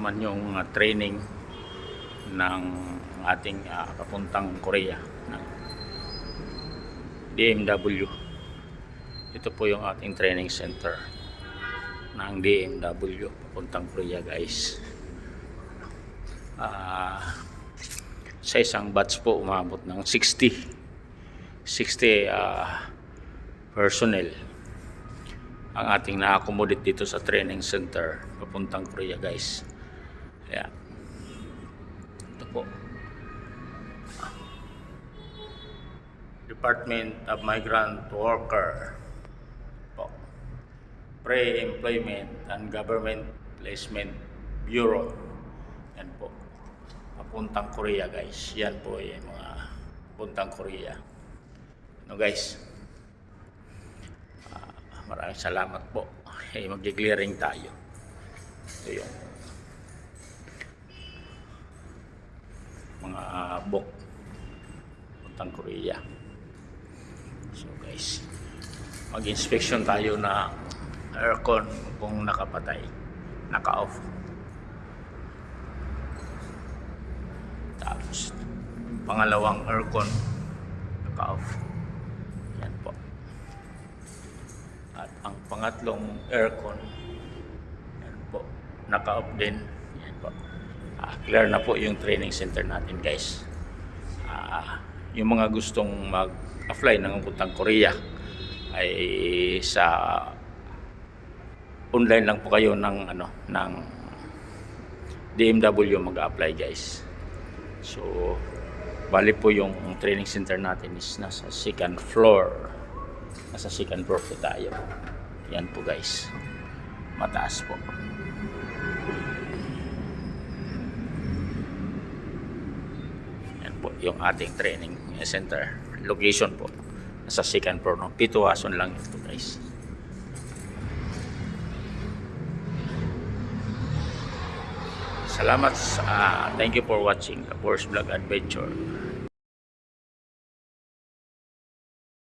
naman yung training ng ating papuntang Korea ng DMW. Ito po yung ating training center ng DMW papuntang Korea, guys. Sa isang batch po umabot ng 60 personnel ang ating na-accommodate dito sa training center papuntang Korea, guys. Ayan. Ito po. Department of Migrant Worker po. Pre-Employment and Government Placement Bureau. Yan po. Papuntang Korea, guys. Yan po yung mga papuntang Korea. No, guys. Maraming salamat po. Mag-clearing tayo. Ito yung mga book papuntang Korea. So, guys, mag-inspection tayo na aircon kung nakapatay, naka-off. Tapos pangalawang aircon naka-off. Yan po. At ang pangatlong aircon, yan po, naka-off din. Yan po. Clear na po yung training center natin, guys. Yung mga gustong mag-apply ng papuntang Korea ay sa online lang po kayo ng ng DMW mag-apply, guys. So bali po yung training center natin is nasa second floor. Nasa second floor po tayo. Yan po, guys. Mataas po. Yan po yung ating training center. Location po. Nasa second floor. No? Pituason lang ito, guys. Salamat. Thank you for watching Kapoor's Vlog Adventure.